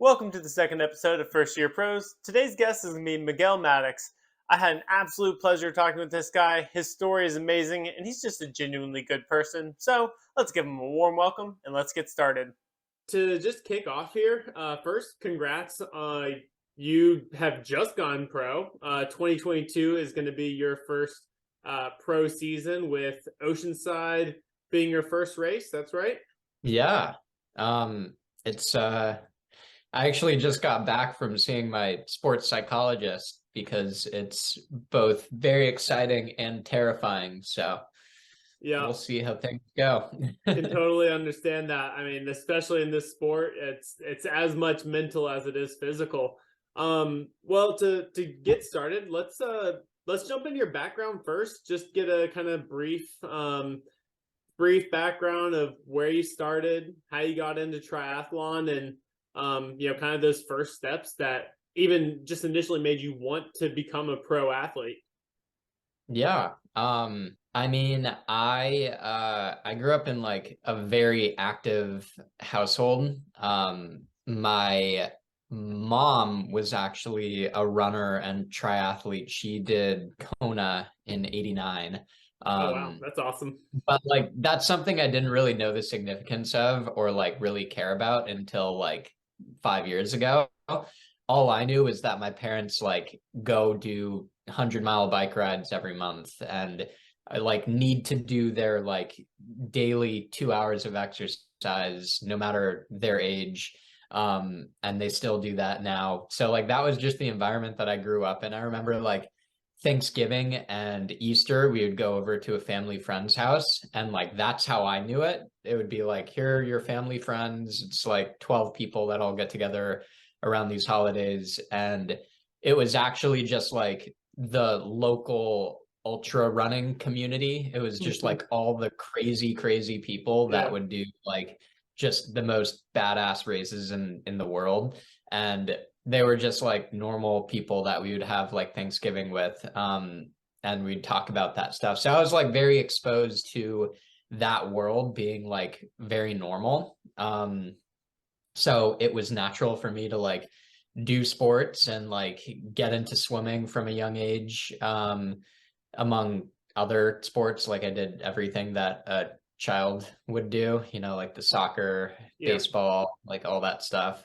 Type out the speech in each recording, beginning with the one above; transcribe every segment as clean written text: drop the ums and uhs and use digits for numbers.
Welcome to the second episode of First Year Pros. Today's guest is going to be Miguel Mattox. I had an absolute pleasure talking with this guy. His story is amazing, and he's just a genuinely good person. So let's give him a warm welcome, and let's get started. To just kick off here, first, congrats. You have just gone pro. 2022 is going to be your first pro season with Oceanside being your first race. That's right? Yeah. It's I actually just got back from seeing my sports psychologist because it's both very exciting and terrifying. So Yeah. we'll see how things go. Can totally understand that. I mean, especially in this sport, it's as much mental as it is physical. Well, to get started, let's jump into your background first. Just get a kind of brief background of where you started, how you got into triathlon, and kind of those first steps that even just initially made you want to become a pro athlete. Yeah. I mean, I grew up in like a very active household. My mom was actually a runner and triathlete. She did Kona in '89. Oh wow, that's awesome. But like that's something I didn't really know the significance of or like really care about until like 5 years ago. All I knew is that my parents like go do 100-mile bike rides every month and I like need to do their like daily 2 hours of exercise no matter their age. And they still do that now. So like that was just the environment that I grew up in. I remember like Thanksgiving and Easter, we would go over to a family friend's house, and like that's how I knew it. It would be like, here are your family friends. It's like 12 people that all get together around these holidays. And it was actually just like the local ultra running community. It was just like all the crazy, crazy people that Yeah. would do like just the most badass races in the world. And they were just like normal people that we would have like Thanksgiving with. And we'd talk about that stuff. So I was like very exposed to that world being like very normal. So it was natural for me to like do sports and like get into swimming from a young age. Among other sports, like I did everything that a child would do, like the soccer, Yeah. baseball, like all that stuff.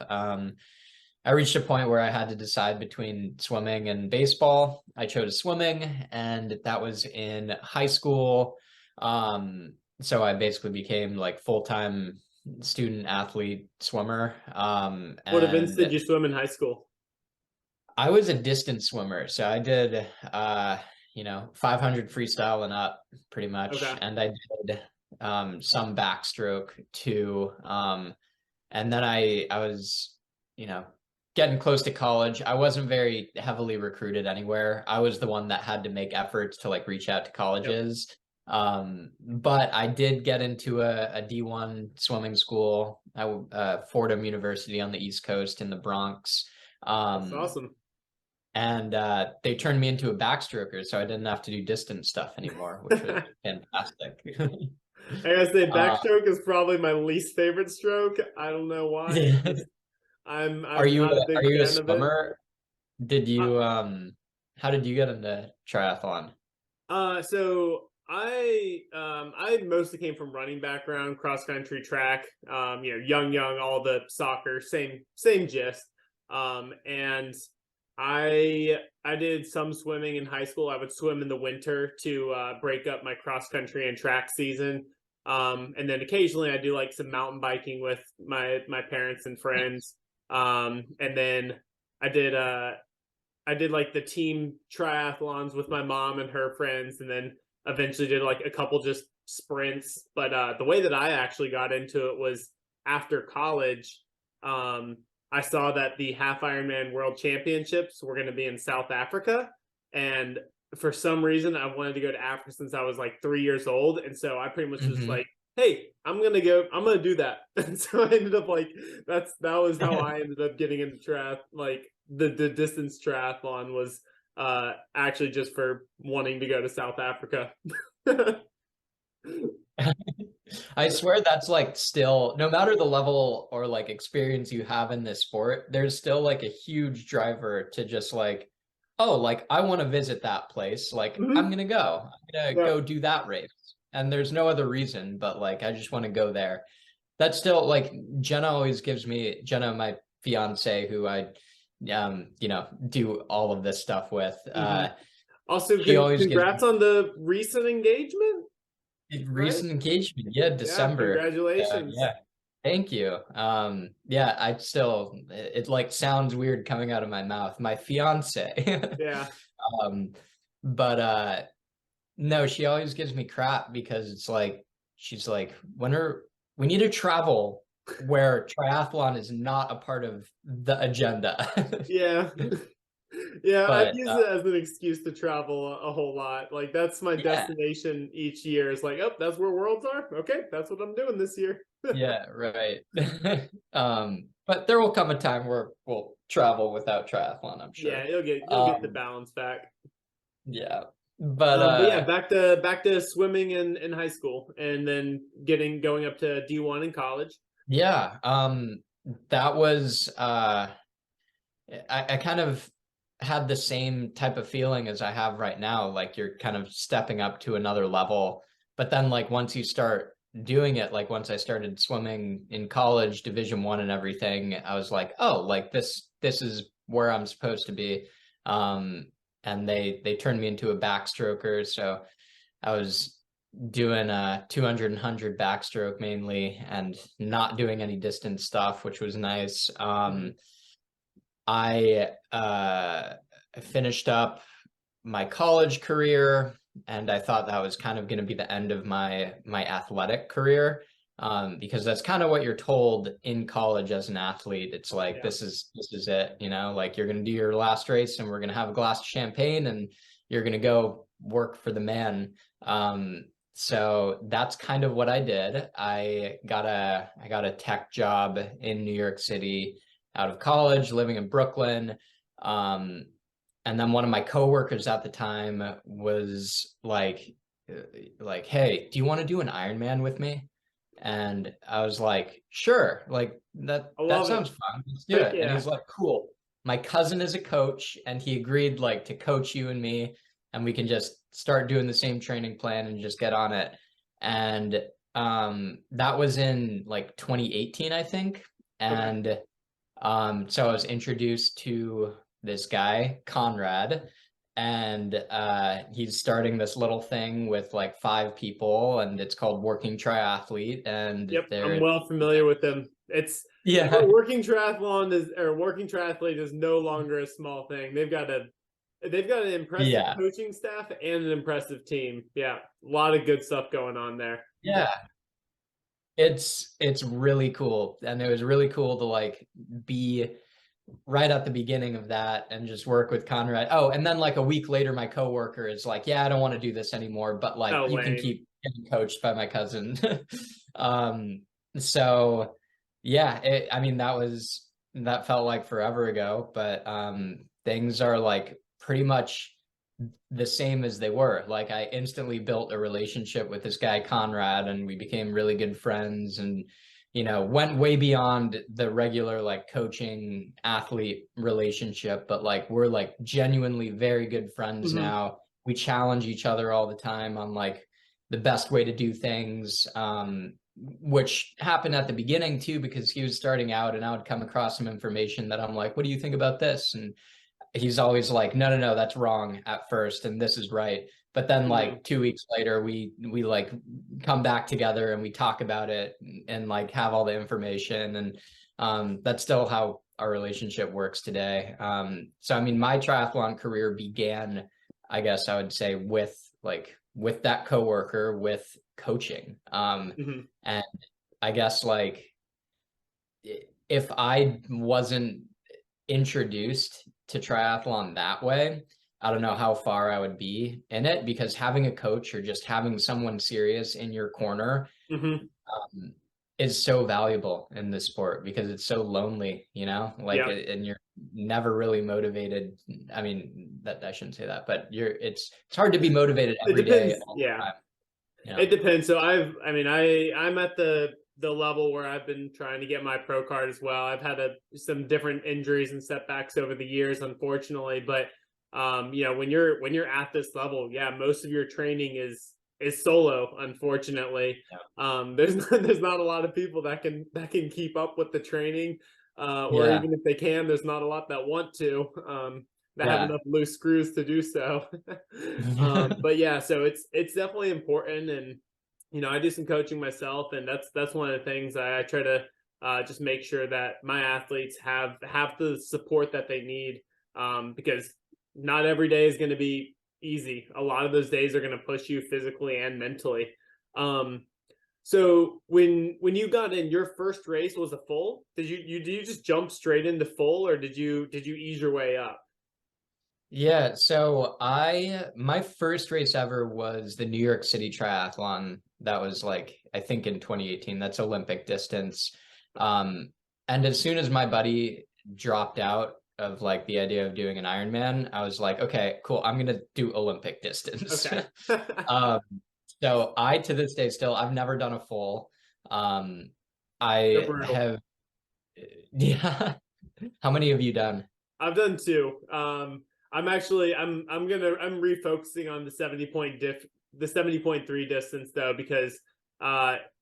I reached a point where I had to decide between swimming and baseball. I chose swimming, and that was in high school. So I basically became like full-time student athlete swimmer. What events And did you swim in high school? I was a distance swimmer, so I did 500 freestyle and up pretty much, Okay. and I did some backstroke too. And then I was, you know, getting close to college. I wasn't very heavily recruited anywhere. I was the one that had to make efforts to like reach out to Yep. colleges. But I did get into a D1 swimming school at Fordham University on the East Coast in the Bronx. That's Um, awesome. and they turned me into a backstroker, so I didn't have to do distance stuff anymore, which was I fantastic. gotta say, uh, backstroke is probably my least favorite stroke. I don't know why. are I'm you not a are big you a fan of it. swimmer? Did Uh, you how did you get into triathlon? so I mostly came from running background, cross country, track. Young, all the soccer, same gist. And I did some swimming in high school. I would swim in the winter to break up my cross country and track season. And then occasionally I do like some mountain biking with my parents and friends. And then I did I did like the team triathlons with my mom and her friends, and then eventually did like a couple just sprints. But the way that I actually got into it was after college. I saw that the half Ironman World Championships were going to be in South Africa, and for some reason I wanted to go to Africa since I was like 3 years old, and so I pretty much was Hmm. like, "Hey, I'm gonna go. I'm gonna do that." And so I ended up like that was how I ended up getting into triath like the distance triathlon was actually just for wanting to go to South Africa. I swear that's like still, no matter the level or like experience you have in this sport, there's still like a huge driver to just like, oh, like I want to visit that place. Like I'm Hmm. gonna go. I'm gonna Yeah. go do that race. And there's no other reason, but like I just want to go there. That's still like Jenna always gives me Jenna, my fiance, who I do all of this stuff with. Hmm. Also, She always gives congrats on the recent engagement, right? recent engagement, yeah, Yeah, December. congratulations. Yeah, thank you. Yeah, I still it like sounds weird coming out of my mouth. My fiance. Yeah. Um, but no, she always gives me crap because it's like she's like, we need to travel where triathlon is not a part of the agenda. Yeah. Yeah, I've But used it as an excuse to travel a whole lot. Like that's my yeah, destination each year. It's like, oh, that's where worlds are. Okay, that's what I'm doing this year. yeah, right. But there will come a time where we'll travel without triathlon, I'm Yeah, sure. you'll get the Um, balance back. yeah. But But yeah, back to swimming in high school, and then going up to D1 in college. yeah, that was I kind of had the same type of feeling as I have right now, like you're kind of stepping up to another level. But then like once you start doing it, like once I started swimming in college, Division 1 and everything, I was like, oh, like this is where I'm supposed to be. Um, and they turned me into a backstroker. So I was doing 200 and 100 backstroke mainly and not doing any distance stuff, which was nice. Mhm. I finished up my college career, and I thought that was kind of going to be the end of my athletic career, because that's kind of what you're told in college as an athlete. It's like Yeah. this is it, like you're going to do your last race, and we're going to have a glass of champagne, and you're going to go work for the man. So that's kind of what I did. I got a tech job in New York City out of college, living in Brooklyn. Um, and then one of my coworkers at the time was like, hey, do you want to do an Ironman with me? And I was like, sure, like I that love it. sounds fun. Let's do Heck it. And yeah. he's like, cool. My cousin is a coach, and he agreed like to coach you and me, and we can just start doing the same training plan and just get on it. And that was in like 2018, I think. Okay. And so I was introduced to this guy, Conrad, and he's starting this little thing with like 5 people, and it's called Working Triathlete. And Yep, I'm they're, well familiar with them. It's yeah, working triathlete is no longer a small thing. They've got an impressive yeah, coaching staff and an impressive team. Yeah, a lot of good stuff going on there. yeah. It's really cool, and it was really cool to like be right at the beginning of that and just work with Conrad. Oh, and then like a week later, my coworker is like, "Yeah, I don't want to do this anymore, but like Oh, you can lame. keep getting coached by my cousin." um, so yeah, I mean that felt like forever ago, but things are like pretty much the same as they were. Like I instantly built a relationship with this guy Conrad, and we became really good friends, and went way beyond the regular like coaching athlete relationship, but like we're like genuinely very good friends Hmm. now. We challenge each other all the time on like the best way to do things, which happened at the beginning too, because he was starting out and I would come across some information that I'm like, what do you think about this? And he's always like, no, no, no, that's wrong at first, and this is right. But then Hmm. like 2 weeks later, we like come back together and we talk about it and like have all the information, and that's still how our relationship works today. So I mean, my triathlon career began, I guess I would say, with that coworker, with coaching. Hmm. And I guess like if I wasn't introduced to triathlon that way, I don't know how far I would be in it, because having a coach or just having someone serious in your corner Hmm. um, is so valuable in this sport, because it's so lonely, like Yeah. and you're never really motivated. I mean, that I shouldn't say that, but it's hard to be motivated It every day depends. all Yeah. the time. Yeah. It depends. So I'm at the level where I've been trying to get my pro card as well. I've had some different injuries and setbacks over the years, unfortunately. But when you're at this level, yeah, most of your training is solo, unfortunately. Yeah. There's not a lot of people that can keep up with the training, or Yeah. even if they can, there's not a lot that want to. That have Yeah. enough loose screws to do so. But yeah, so it's definitely important, and I do some coaching myself, and that's one of the things I try to just make sure that my athletes have the support that they need, because not every day is going to be easy. A lot of those days are going to push you physically and mentally. Um, so when you got in, your first race was a full. Did you just jump straight into full, or did you ease your way up? Yeah, so my first race ever was the New York City Triathlon. That was like I think in 2018. That's Olympic distance. Um, and as soon as my buddy dropped out of like the idea of doing an Ironman, I was like, okay, cool. I'm gonna do Olympic distance. Okay. Um, so I to this day still I've never done a full. Um, So I brutal. have yeah. How many have you done? I've done two. I'm refocusing on the 70.3 distance though, because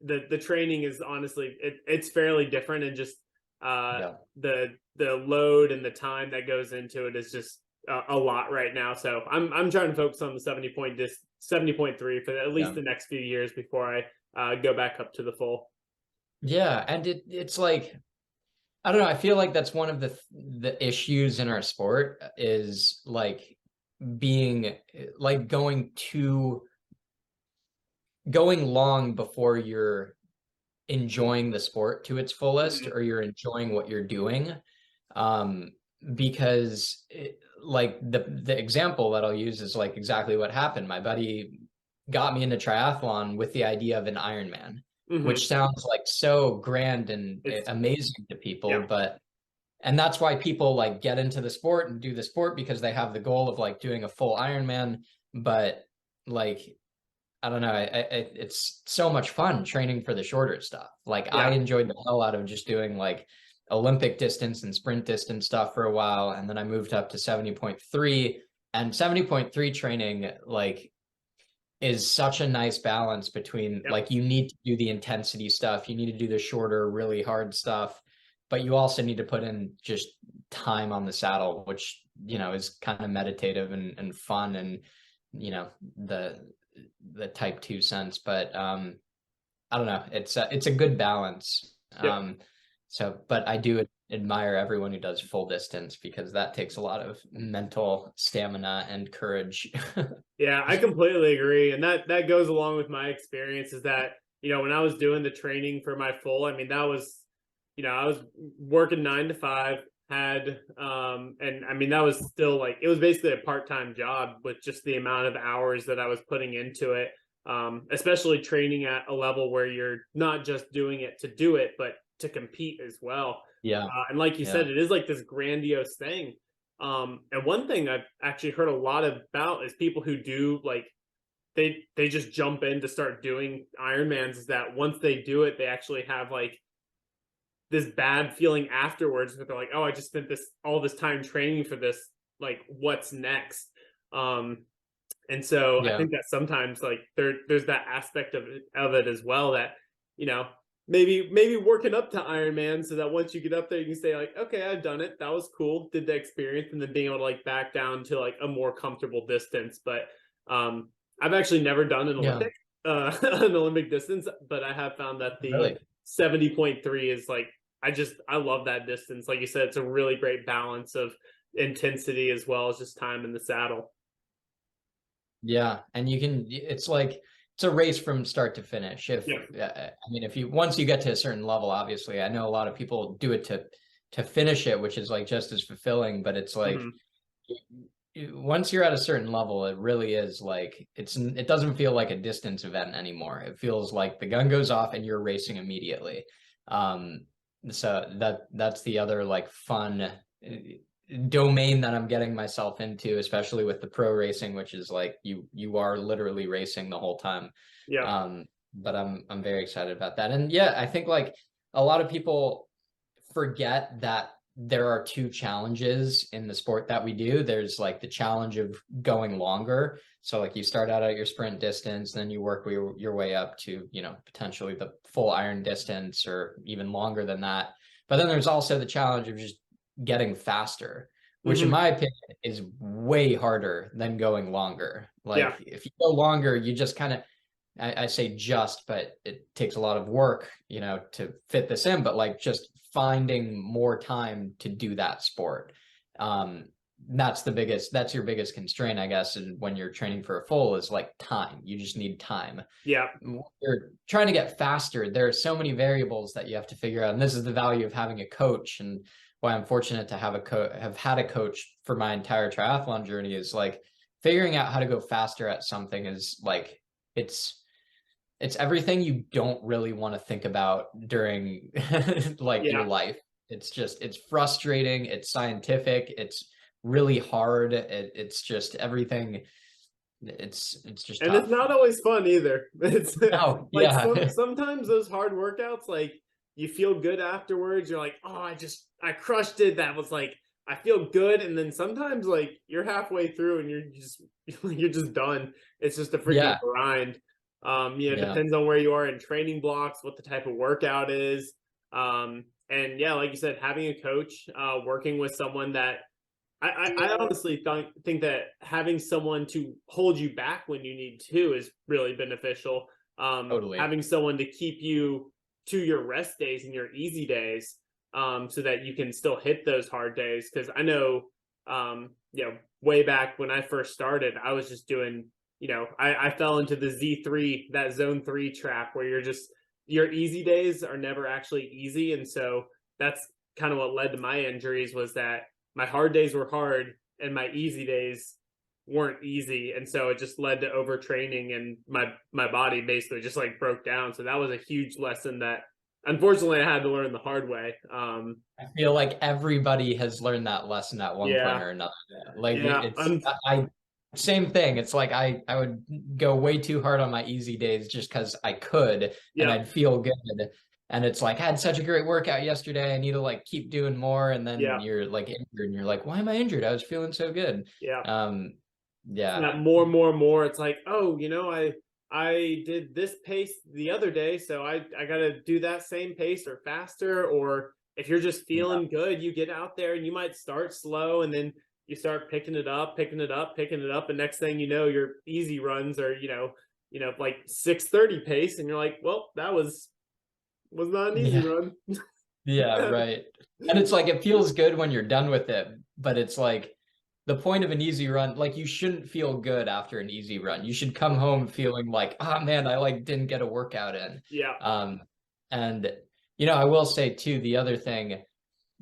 the training is honestly it's fairly different, and just Yeah. the load and the time that goes into it is just a lot right now. So I'm trying to focus on the 70.3 for at least Yeah. the next few years before I go back up to the full. Yeah, and it's like I don't know, I feel like that's one of the issues in our sport is like being like going long before you're enjoying the sport to its fullest Mhm. or you're enjoying what you're doing. Um, because like the example that I'll use is like exactly what happened. My buddy got me into triathlon with the idea of an Ironman, Mhm. which sounds like so grand and It's amazing to people, yeah. but and that's why people like get into the sport and do the sport because they have the goal of like doing a full Ironman. But like I don't know. It's so much fun training for the shorter stuff. Like I Yeah. enjoyed the hell out of just doing like Olympic distance and sprint distance stuff for a while. And then I moved up to 70.3 and 70.3 training like is such a nice balance between Yep. like you need to do the intensity stuff, you need to do the shorter, really hard stuff, but you also need to put in just time on the saddle, which is kind of meditative and fun and the type 2 sense. But I don't know, it's a good balance. Yep. So but I do admire everyone who does full distance because that takes a lot of mental stamina and courage. Yeah, I completely agree, and that goes along with my experience. Is that when I was doing the training for my full, I mean that was, I was working 9 to 5, had and I mean that was still like it was basically a part time job with just the amount of hours that I was putting into it. Especially training at a level where you're not just doing it to do it, but to compete as well. Yeah. And like you Yeah. said, it is like this grandiose thing. And one thing I've actually heard a lot about is people who do like they just jump in to start doing Ironmans. Is that once they do it, they actually have like this bad feeling afterwards. But they're like, oh, I just spent this all this time training for this. Like, what's next? Um, and so I Yeah. think that sometimes like there's that aspect of it as well, that you know maybe working up to Ironman, so that once you get up there you can say like, okay, I've done it, that was cool, did the experience, and then being able to like back down to like a more comfortable distance. But I've actually never done an Yeah. Olympic an Olympic distance, but I have found that the Really. 70.3 is like I love that distance. Like you said, it's a really great balance of intensity as well as just time in the saddle. Yeah. And it's like, it's a race from start to finish. Yeah. I mean, if you, once you get to a certain level, obviously, I know a lot of people do it to finish it, which is like just as fulfilling, but it's like, Mhm. once you're at a certain level, it really is like, it doesn't feel like a distance event anymore. It feels like the gun goes off and you're racing immediately. Um, so that's the other like fun domain that I'm getting myself into, especially with the pro racing, which is like you are literally racing the whole time. Yeah. But I'm very excited about that. And yeah, I think like a lot of people forget that there are two challenges in the sport that we do. There's like the challenge of going longer. So like you start out at your sprint distance, then you work your way up to, you know, potentially the full iron distance or even longer than that. But then there's also the challenge of just getting faster, which in Hmm. my opinion is way harder than going longer. Yeah. Like if you go longer, you just kind of, I say just, but it takes a lot of work, you know, to fit this in, but like just finding more time to do that sport. Um, that's your biggest constraint, I guess, and when you're training for a full is like time. You just need time. Yeah. When you're trying to get faster, there are so many variables that you have to figure out. And this is the value of having a coach, and why I'm fortunate to have had a coach for my entire triathlon journey is like figuring out how to go faster at something is like it's it's everything you don't really want to think about during like your Yeah. life. It's frustrating, it's scientific, it's really hard. It's just everything. It's just And it's tough. not always fun either. It's Oh like yeah. sometimes those hard workouts, like you feel good afterwards. You're like, oh, I crushed it. That was like I feel good. And then sometimes like you're halfway through and you're just done. It's just a freaking Yeah. grind. It Yeah. depends on where you are in training blocks, what the type of workout is. And yeah, like you said, having a coach, working with someone that I honestly think that having someone to hold you back when you need to is really beneficial. Totally. Having someone to keep you to your rest days and your easy days, so that you can still hit those hard days. Because I know, way back when I first started, I was just doing, I fell into the Z3, that zone 3 trap where your easy days are never actually easy, and so that's kind of what led to my injuries was that my hard days were hard and my easy days weren't easy, and so it just led to overtraining and my body basically just like broke down. So that was a huge lesson that unfortunately I had to learn the hard way. I feel like everybody has learned that lesson at one point Yeah. or another. Like Yeah. I same thing. It's like I would go way too hard on my easy days just because I could and Yeah. I'd feel good. And it's like I had such a great workout yesterday. I need to like keep doing more. And then Yeah. you're like injured and you're like, why am I injured? I was feeling so good. Yeah. Um, yeah. That more and more and more it's like, oh, I did this pace the other day, so I gotta do that same pace or faster. Or if you're just Yeah. feeling good, you get out there and you might start slow and then you start picking it up, picking it up, picking it up, and next thing you know, your easy runs are, like 6:30 pace, and you're like, well, that was not an easy Yeah. run. Yeah, right. And it's like it feels good when you're done with it, but it's like the point of an easy run, like you shouldn't feel good after an easy run. You should come home feeling like, oh man, I like didn't get a workout in. Yeah. Um, and I will say too, the other thing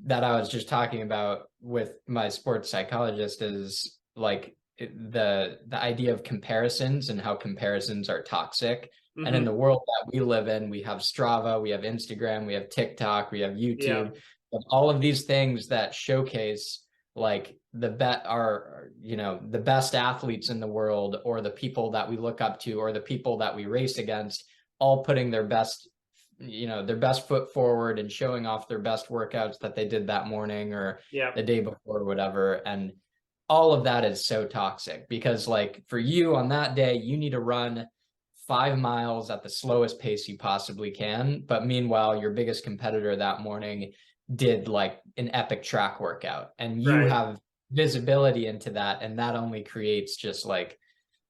that I was just talking about with my sports psychologist is like the idea of comparisons and how comparisons are toxic. And in Hmm. the world that we live in, we have Strava, we have Instagram, we have TikTok, we have Yeah. YouTube, and all of these things that showcase like the best athletes in the world or the people that we look up to or the people that we race against all putting their best foot forward and showing off their best workouts that they did that morning or Yeah. the day before or whatever. And all of that is so toxic because like for you on that day, you need to run 5 miles at the slowest pace you possibly can. But meanwhile, your biggest competitor that morning did like an epic track workout and you Right. have visibility into that. And that only creates just like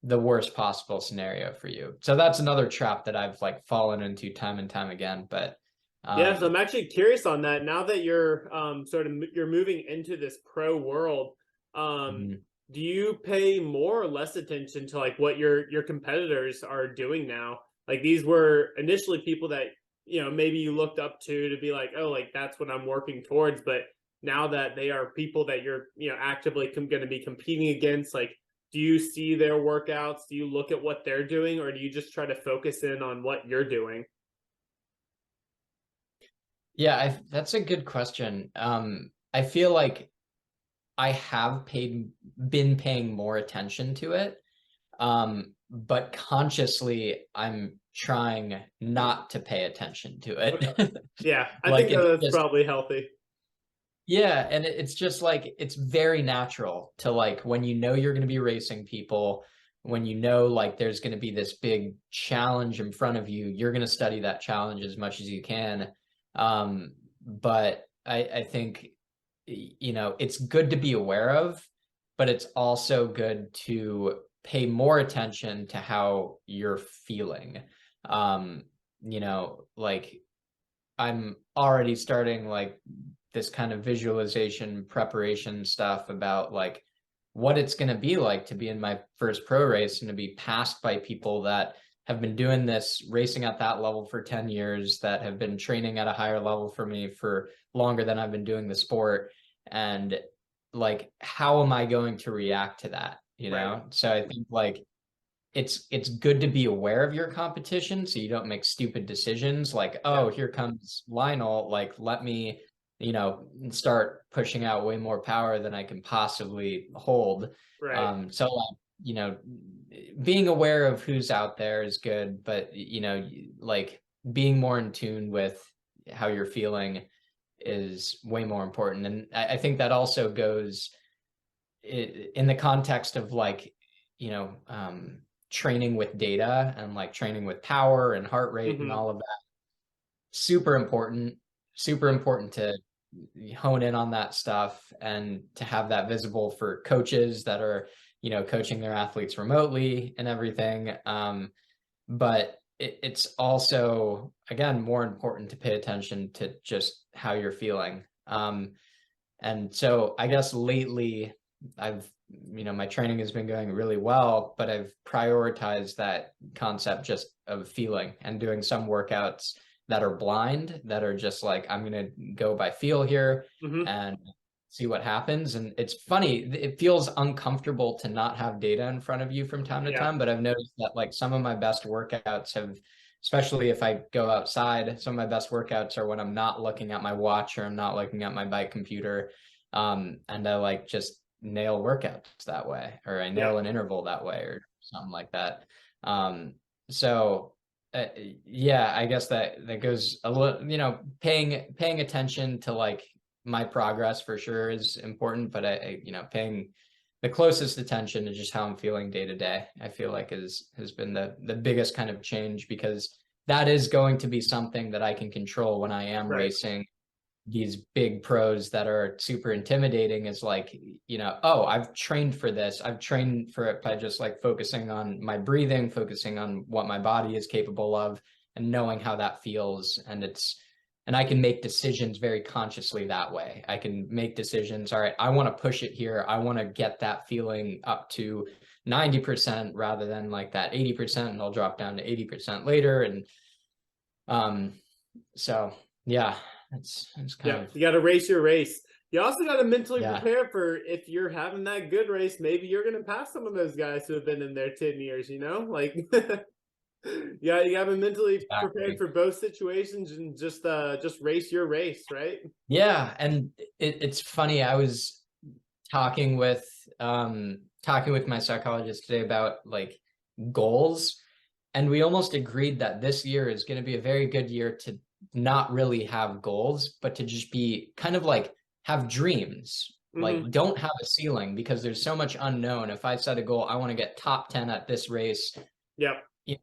the worst possible scenario for you. So that's another trap that I've like fallen into time and time again. But Yeah, so um I'm actually curious on that. Now that you're you're moving into this pro world, um, mhm. do you pay more or less attention to like what your competitors are doing now? Like these were initially people that maybe you looked up to be like, oh, like that's what I'm working towards. But now that they are people that you're actively going to be competing against, like, do you see their workouts? Do you look at what they're doing, or do you just try to focus in on what you're doing? Yeah, that's a good question. I feel like I have been paying more attention to it. But consciously I'm trying not to pay attention to Okay. it. Yeah, I Like think it's that's just, probably healthy. yeah, and it's just like it's very natural to like when you know you're going to be racing people, when you know like there's going to be this big challenge in front of you, you're going to study that challenge as much as you can. But I think it's good to be aware of, but it's also good to pay more attention to how you're feeling. Um, like I'm already starting like this kind of visualization preparation stuff about like what it's going to be like to be in my first pro race and to be passed by people that have been doing this racing at that level for 10 years, that have been training at a higher level for me for longer than I've been doing the sport. And like, how am I going to react to that? Right. So I think like it's good to be aware of your competition so you don't make stupid decisions like, Yeah. oh, here comes Lionel, like let me start pushing out way more power than I can possibly hold. Right. So like, being aware of who's out there is good, but like being more in tune with how you're feeling is way more important. And I think that also goes in the context of like, you know, training with data and like training with power and heart rate and Hmm. all of that. Super important, super important to hone in on that stuff and to have that visible for coaches that are, coaching their athletes remotely and everything. But it's also, again, more important to pay attention to just how you're feeling. And so I guess lately I've, my training has been going really well, but I've prioritized that concept just of feeling and doing some workouts that are blind, that are just like, I'm going to go by feel here Hmm. and see what happens. And it's funny, it feels uncomfortable to not have data in front of you from time to Yeah. time, but I've noticed that like some of my best workouts have, especially if I go outside, some of my best workouts are when I'm not looking at my watch or I'm not looking at my bike computer. And I like just nail workouts that way, or I Yeah. nail an interval that way, or something like that. So yeah, I guess that goes a little, paying attention to like my progress for sure is important, but paying the closest attention to just how I'm feeling day to day, I feel like has been the biggest kind of change, because that is going to be something that I can control when I am Right. racing these big pros that are super intimidating. Is like, oh, I've trained for this. I've trained for it by just like focusing on my breathing, focusing on what my body is capable of, and knowing how that feels. And I can make decisions very consciously that way. I can make decisions. All right, I want to push it here. I want to get that feeling up to 90% rather than like that 80%, and I'll drop down to 80% later. And um, so yeah, it's kind Yep. of, You got to race your race. You also got to mentally yeah, prepare for if you're having that good race, maybe you're going to pass some of those guys who have been in there 10 years, like you got to be mentally prepared exactly. for both situations and just race your race, right? Yeah, and it's funny. I was talking with my psychologist today about like goals, and we almost agreed that this year is going to be a very good year to not really have goals, but to just be kind of like have dreams. Like, Hmm. don't have a ceiling, because there's so much unknown. If I set a goal, I want to get top 10 at this race. Yep. You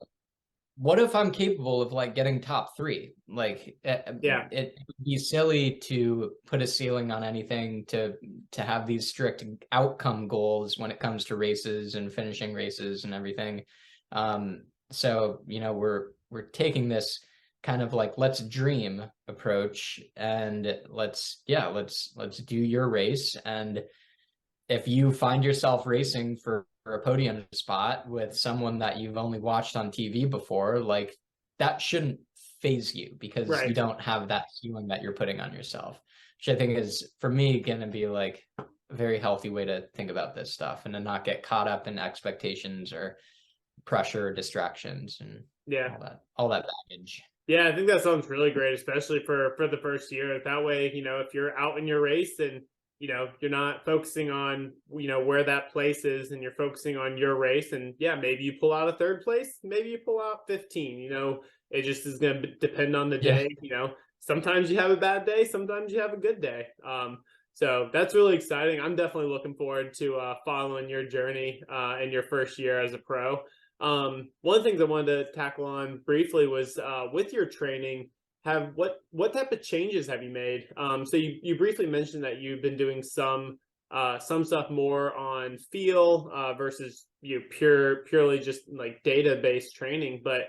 What if I'm capable of like getting top three? Like Yeah. it would be silly to put a ceiling on anything, to have these strict outcome goals when it comes to races and finishing races and everything. So we're taking this kind of like let's dream approach, and let's do your race. And if you find yourself racing for a podium spot with someone that you've only watched on TV before, like that shouldn't phase you, because you Right. don't have that ceiling that you're putting on yourself, which I think is for me going to be like a very healthy way to think about this stuff, and to not get caught up in expectations or pressure or distractions and Yeah. all that baggage. Yeah, I think that sounds really great, especially for the first year. That way, if you're out in your race and you're not focusing on, where that place is, and you're focusing on your race. And yeah, maybe you pull out a third place, maybe you pull out 15, it just is going to depend on the Yeah. day. Sometimes you have a bad day, sometimes you have a good day. So that's really exciting. I'm definitely looking forward to following your journey in your first year as a pro. One of the things I wanted to tackle on briefly was with your training, what type of changes have you made? So you briefly mentioned that you've been doing some stuff more on feel versus purely just like data-based training. But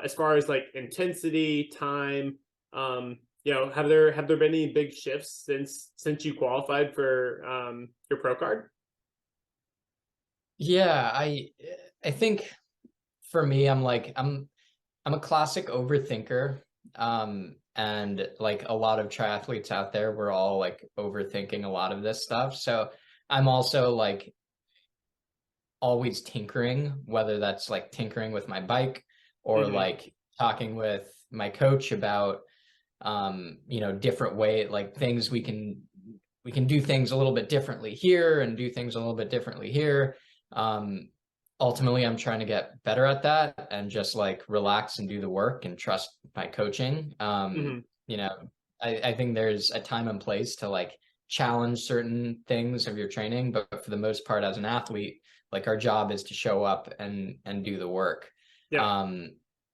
as far as like intensity, time, have there been any big shifts since you qualified for your pro card? Yeah, I think for me, I'm a classic overthinker. And like a lot of triathletes out there, we're all like overthinking a lot of this stuff. So I'm also like always tinkering, whether that's like tinkering with my bike or Mm-hmm. like talking with my coach about different way, like things we can do things a little bit differently here and do things a little bit differently here. Um, Ultimately, I'm trying to get better at that and just like relax and do the work and trust my coaching. Mm-hmm. You know, I think there's a time and place to like challenge certain things of your training, but for the most part, as an athlete, like our job is to show up and do the work. Yep. Um,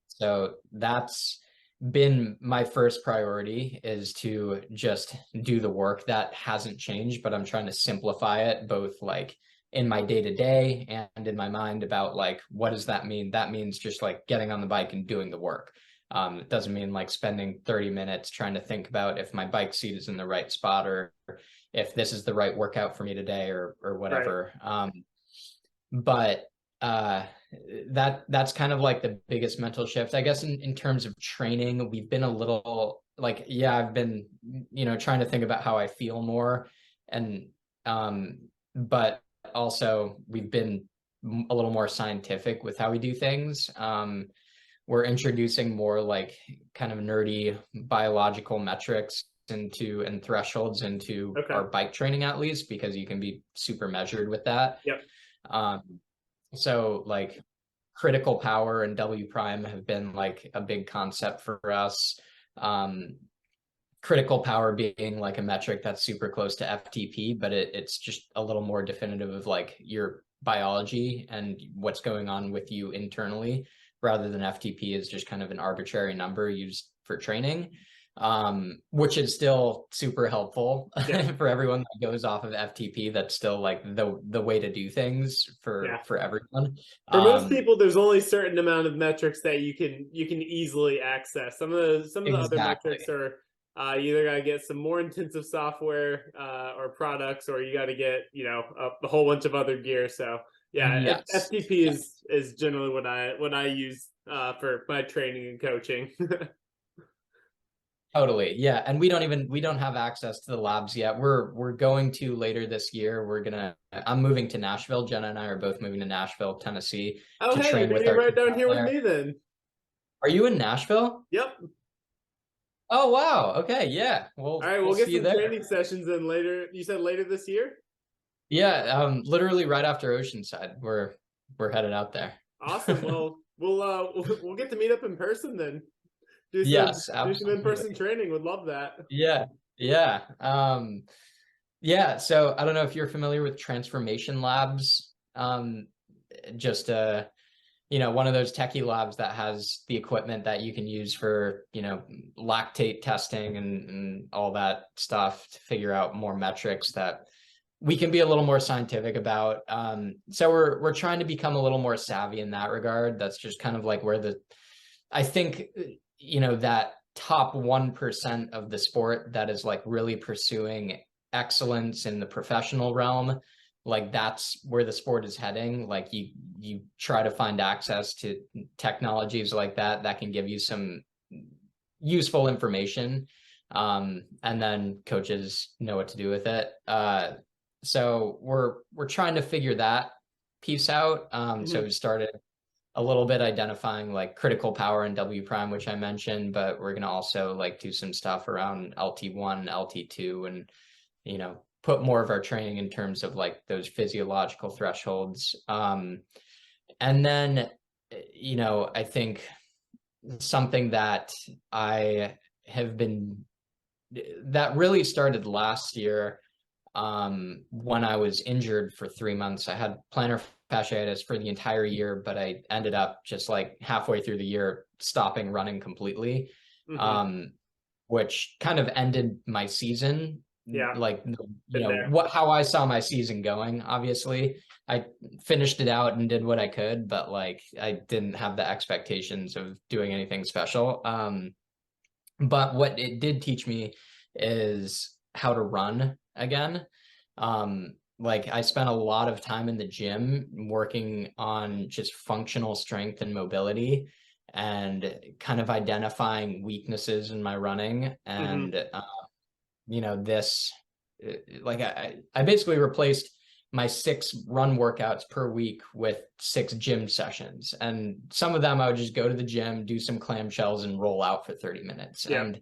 so that's been my first priority, is to just do the work. That hasn't changed, but I'm trying to simplify it both like in my day to day and in my mind about like, what does that mean? That means just like getting on the bike and doing the work. It doesn't mean like spending 30 minutes trying to think about if my bike seat is in the right spot or if this is the right workout for me today or Right. whatever. But uh that's kind of like the biggest mental shift, I guess. In terms of training, we've been a little like, yeah, I've been trying to think about how I feel more, and but also we've been a little more scientific with how we do things. We're introducing more like kind of nerdy biological metrics into and thresholds into Okay. our bike training, at least, because you can be super measured with that. Yep. um so like critical power and W prime have been like a big concept for us. Um, Critical power being like a metric that's super close to FTP, but it's just a little more definitive of like your biology and what's going on with you internally, rather than FTP is just kind of an arbitrary number used for training. Which is still super helpful Yeah. for everyone that goes off of FTP. That's still like the way to do things Yeah. for everyone. For most Um, people, there's only a certain amount of metrics that you can easily access. Some of the other exactly. metrics are you either got to get some more intensive software or products, or you got to get a whole bunch of other gear. So yeah, Yes. FTP Yeah. is generally what I use for my training and coaching. Totally. Yeah. And we don't have access to the labs yet. We're going to later this year. I'm moving to Nashville. Jenna and I are both moving to Nashville, Tennessee, Oh, to hey, you're train gonna with be our right team down out here with there. me then. Are you in Nashville? Yep. Oh, wow. Okay. Yeah. All We'll right, we'll we'll get see you some there. training sessions in later. You said later this year? Yeah. Literally right after Oceanside. We're headed out there. Awesome. Well, we'll get to meet up in person then. Do some Yes, do some in-person absolutely. training. Would love that. Yeah. Yeah. Yeah. So I don't know if you're familiar with Transformation Labs. Just one of those techie labs that has the equipment that you can use for, lactate testing and all that stuff to figure out more metrics that we can be a little more scientific about. So we're trying to become a little more savvy in that regard. That's just kind of like where I think, that top 1% of the sport that is like really pursuing excellence in the professional realm, like that's where the sport is heading. Like you try to find access to technologies like that can give you some useful information, and then coaches know what to do with it. So we're trying to figure that piece out. So Mhm. we started a little bit identifying like critical power and W prime, which I mentioned, but we're gonna also like do some stuff around LT1, LT2, and put more of our training in terms of like those physiological thresholds. And then, I think something that I have been, that really started last year, when I was injured for 3 months. I had plantar fasciitis for the entire year, but I ended up just like halfway through the year stopping running completely, which kind of ended my season. Yeah. Like, how I saw my season going. Obviously, I finished it out and did what I could, but like I didn't have the expectations of doing anything special. But what it did teach me is how to run again. Like I spent a lot of time in the gym working on just functional strength and mobility, and kind of identifying weaknesses in my running. And this, like I basically replaced my 6 run workouts per week with 6 gym sessions, and some of them I would just go to the gym, do some clamshells, and roll out for 30 minutes. And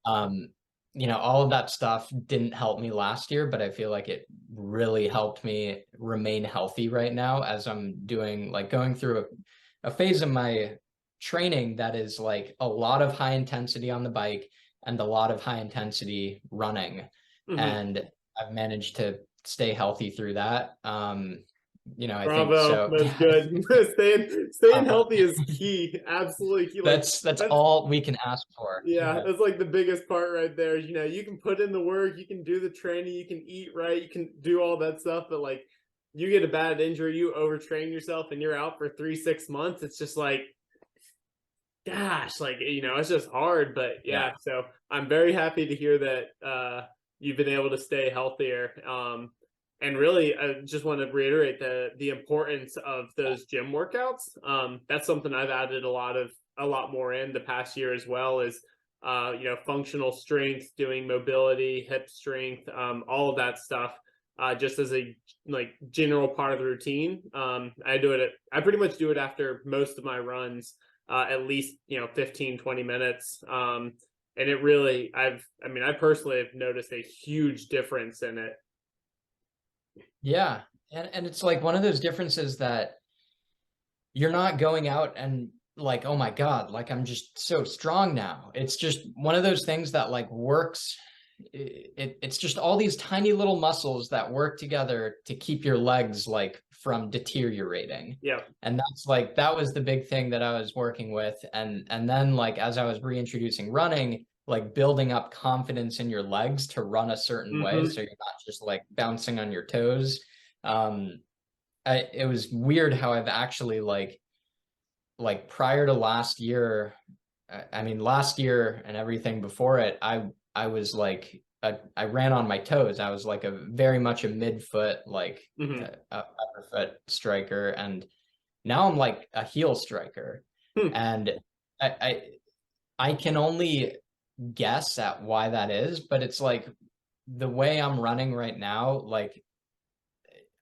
all of that stuff didn't help me last year, but I feel like it really helped me remain healthy right now, as I'm going through a phase of my training that is like a lot of high intensity on the bike and a lot of high intensity running. And I've managed to stay healthy through that. I think so. That's good. Staying healthy is key. Absolutely key. That's all we can ask for. Yeah, that's like the biggest part right there. You can put in the work, you can do the training, you can eat right, you can do all that stuff, but like you get a bad injury, you overtrain yourself, and you're out for 3-6 months. It's just like, gosh, like it's just hard. But yeah, so I'm very happy to hear that you've been able to stay healthier. And really, I just want to reiterate the importance of those gym workouts. That's something I've added a lot more in the past year as well, is functional strength, doing mobility, hip strength, all of that stuff, just as a general part of the routine. I pretty much do it after most of my runs, at least 15-20 minutes. And it really, I personally have noticed a huge difference in it. Yeah. And it's like one of those differences that you're not going out and like, oh my God, like I'm just so strong now. It's just one of those things that like works. It's just all these tiny little muscles that work together to keep your legs like from deteriorating. Yeah. And that was the big thing that I was working with. And then like, as I was reintroducing running, like building up confidence in your legs to run a certain way, so you're not just like bouncing on your toes. It was weird how I've actually like prior to last year, last year and everything before it, I was like I ran on my toes. I was like very much a midfoot, like a upper foot striker, and now I'm like a heel striker. And I can only guess at why that is, but it's like the way I'm running right now, like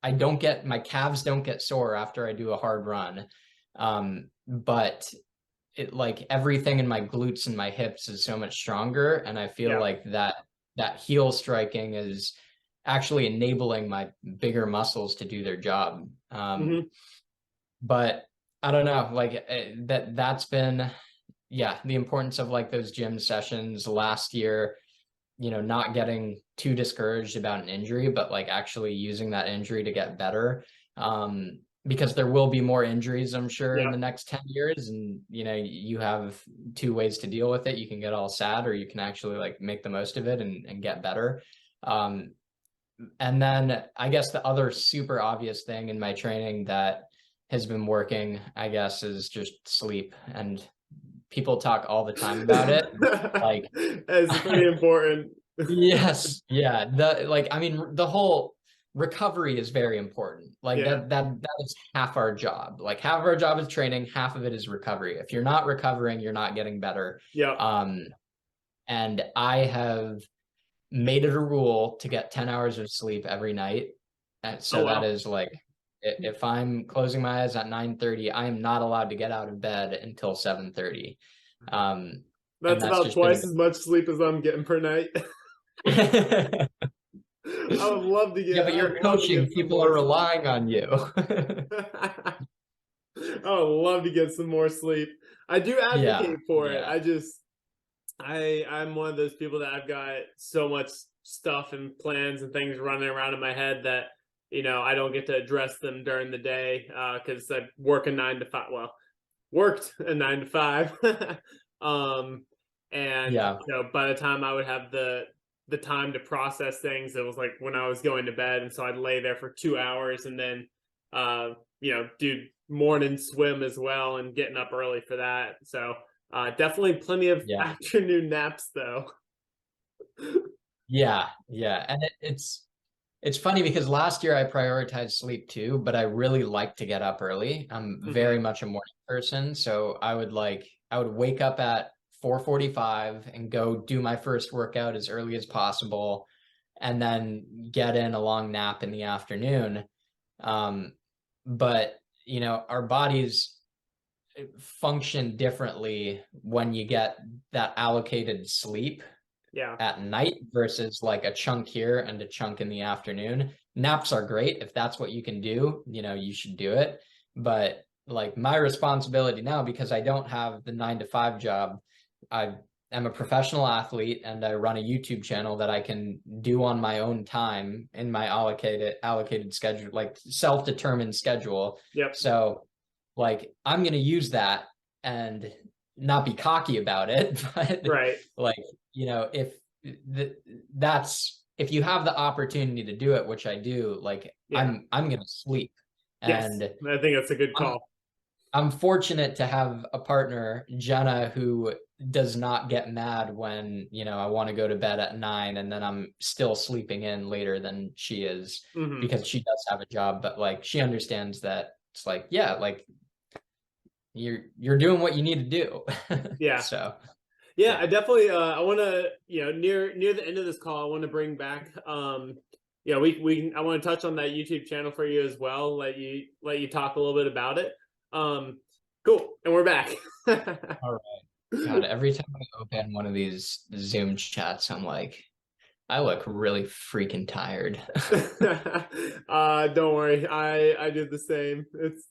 my calves don't get sore after I do a hard run. But it like everything in my glutes and my hips is so much stronger, and I feel like that heel striking is actually enabling my bigger muscles to do their job. But I don't know, like that's been the importance of like those gym sessions last year, not getting too discouraged about an injury, but like actually using that injury to get better. Because there will be more injuries, I'm sure, in the next 10 years. And, you have 2 ways to deal with it. You can get all sad, or you can actually like make the most of it and get better. And then I guess the other super obvious thing in my training that has been working, I guess, is just sleep. And people talk all the time about it. Like, it's pretty important. Yes. Yeah. The whole recovery is very important. Like that is half our job. Like half of our job is training, half of it is recovery. If you're not recovering, you're not getting better. And I have made it a rule to get 10 hours of sleep every night. And so that is like, if I'm closing my eyes at 9:30, I am not allowed to get out of bed until 7:30. That's about twice as much sleep as I'm getting per night. I would love to Yeah, get. but I you're would love to coaching, get some people more are sleep. relying on you. I would love to get some more sleep. I do Yeah, advocate for it. yeah, I'm one of those people that I've got so much stuff and plans and things running around in my head that I don't get to address them during the day because I work a 9 to 5. Well, worked a 9 to 5. um, and yeah, by the time I would have the time to process things, it was like when I was going to bed, and so I'd lay there for 2 hours and then do morning swim as well and getting up early for that. So definitely plenty of yeah, afternoon naps though. yeah, yeah. And it's funny because last year I prioritized sleep too, but I really like to get up early. I'm Hmm. very much a morning person, so I would wake up at 4:45 and go do my first workout as early as possible, and then get in a long nap in the afternoon. Um, but our bodies function differently when you get that allocated sleep Yeah. at night versus like a chunk here and a chunk in the afternoon. Naps are great. If that's what you can do, you should do it. But like my responsibility now, because I don't have the 9 to 5 job, I am a professional athlete and I run a YouTube channel that I can do on my own time in my allocated schedule, like self-determined schedule. Yep. So like I'm going to use that and not be cocky about it, but Right. like, if that's if you have the opportunity to do it, which I do, like Yeah. I'm going to sleep. Yes. And I think that's a good I'm call. I'm fortunate to have a partner, Jenna, who does not get mad when, I want to go to bed at 9 and then I'm still sleeping in later than she is, Hmm. because she does have a job, but like she understands that it's like, yeah, like you're doing what you need to do. Yeah. So, Yeah, I yeah. definitely I want to, near the end of this call, I want to bring back we I want to touch on that YouTube channel for you as well. Let you talk a little bit about it. Um cool. And we're back. All right. God, every time I open one of these Zoom chats, I'm like, I look really freaking tired. Don't worry. I did the same. It's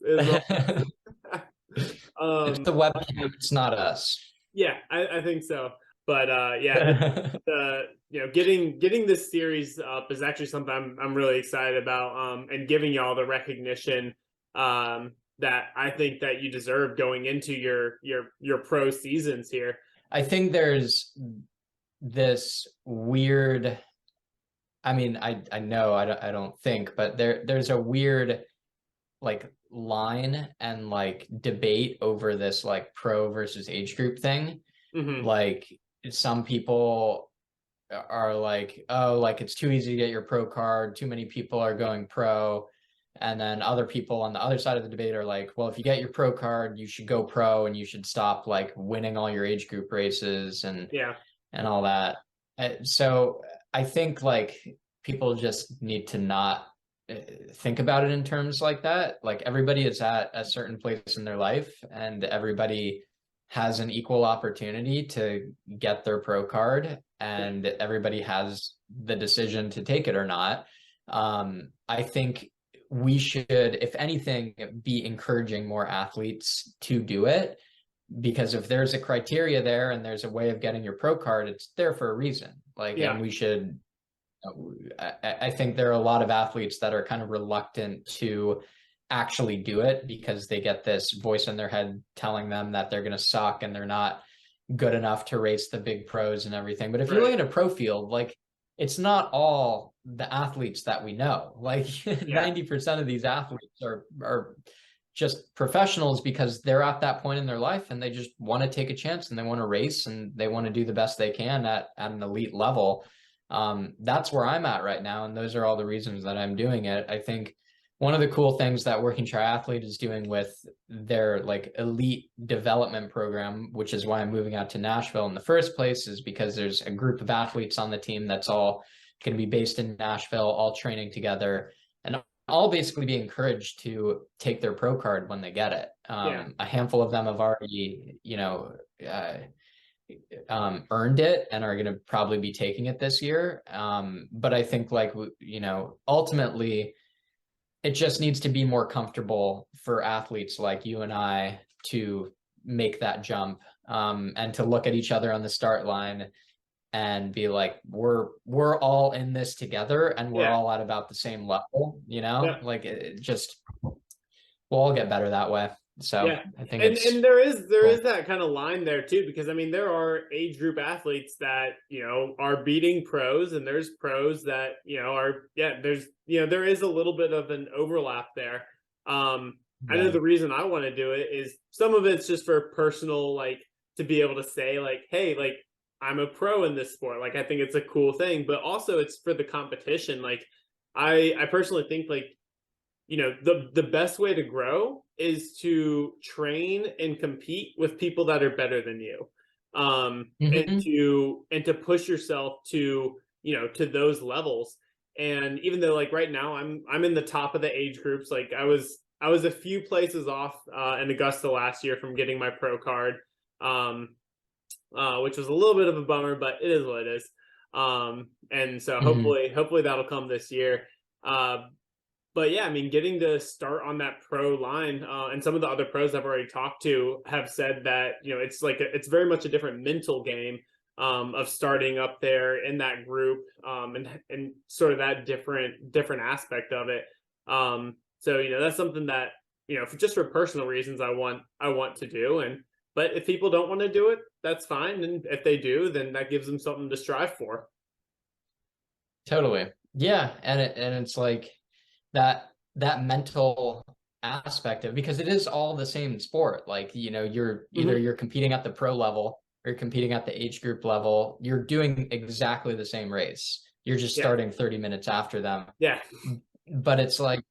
all It's um the webcam, it's not us. yeah, I think so. But yeah, getting this series up is actually something I'm really excited about. And giving y'all the recognition that I think that you deserve going into your pro seasons here. I think there's this weird, I mean, I know I don't think, but there's a weird like line and like debate over this like pro versus age group thing. Hmm. Like some people are like, oh, like it's too easy to get your pro card, too many people are going pro. And then other people on the other side of the debate are like, well, if you get your pro card, you should go pro and you should stop like winning all your age group races Yeah, and all that. So I think like people just need to not think about it in terms like that. Like everybody is at a certain place in their life and everybody has an equal opportunity to get their pro card yeah, and everybody has the decision to take it or not. I think we should, if anything, be encouraging more athletes to do it, because if there's a criteria there and there's a way of getting your pro card, it's there for a reason. Like, and yeah, we should, I think there are a lot of athletes that are kind of reluctant to actually do it because they get this voice in their head telling them that they're going to suck and they're not good enough to race the big pros and everything. But if you look right. at a pro field, like it's not all the athletes that we know. Like Yeah, 90% of these athletes are just professionals because they're at that point in their life and they just want to take a chance and they want to race and they want to do the best they can at an elite level. That's where I'm at right now. And those are all the reasons that I'm doing it. I think one of the cool things that Working Triathlete is doing with their like elite development program, which is why I'm moving out to Nashville in the first place, is because there's a group of athletes on the team that's all going to be based in Nashville, all training together, and all basically be encouraged to take their pro card when they get it. yeah, A handful of them have already, earned it and are going to probably be taking it this year. But I think like, ultimately it just needs to be more comfortable for athletes like you and I to make that jump, and to look at each other on the start line and be like, we're all in this together and we're Yeah. all at about the same level, Yeah. like it just, we'll all get better that way. So Yeah. I think And it's there is cool. that kind of line there too, because I mean there are age group athletes that, are beating pros, and there's pros that, are, yeah, there's, there is a little bit of an overlap there. I know Yeah. the reason I want to do it is some of it's just for personal, like, to be able to say like, hey, like, I'm a pro in this sport. Like, I think it's a cool thing, but also it's for the competition. Like, I personally think like, the best way to grow is to train and compete with people that are better than you, and Hmm. to push yourself to, to those levels. And even though like right now I'm in the top of the age groups, like I was a few places off in Augusta last year from getting my pro card, um, which was a little bit of a bummer, but it is what it is. And so Hmm. hopefully that'll come this year. Uh, but yeah, I mean, getting to start on that pro line, and some of the other pros I've already talked to have said that, it's like it's very much a different mental game, of starting up there in that group, and sort of that different aspect of it. So that's something that, just for personal reasons I want to do. And but if people don't want to do it, that's fine. And if they do, then that gives them something to strive for. Totally. Yeah. And it's like that mental aspect of, because it is all the same sport. Like, you're either Hmm. you're competing at the pro level or you're competing at the age group level. You're doing exactly the same race. You're just Yeah, starting 30 minutes after them. yeah, But it's like,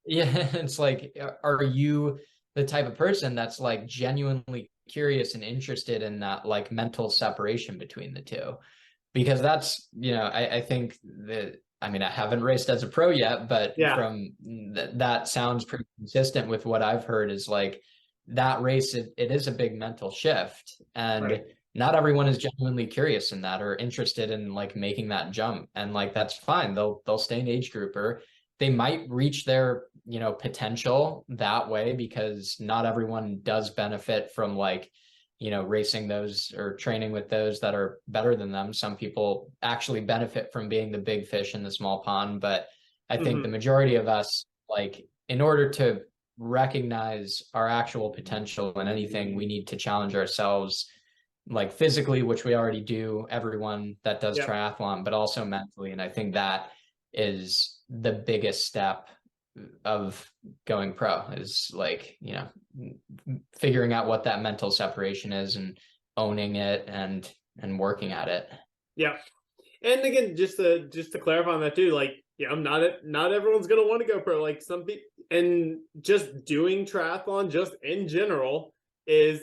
yeah, it's like, are you the type of person that's like genuinely curious and interested in that like mental separation between the two? Because that's, I think that, I mean, I haven't raced as a pro yet, but yeah. from that sounds pretty consistent with what I've heard, is like that race, it is a big mental shift. Right. And not everyone is genuinely curious in that or interested in like making that jump. And like, that's fine. They'll stay an age grouper. They might reach their, potential that way, because not everyone does benefit from like, racing those or training with those that are better than them. Some people actually benefit from being the big fish in the small pond. But I think the Hmm. majority of us, like, in order to recognize our actual potential in anything, we need to challenge ourselves, like physically, which we already do, everyone that does Yep. triathlon, but also mentally. And I think that is the biggest step of going pro, is like, figuring out what that mental separation is and owning it and working at it. Yeah. And again, just to clarify on that too, like, not everyone's gonna want to go pro. Like some people, and just doing triathlon just in general is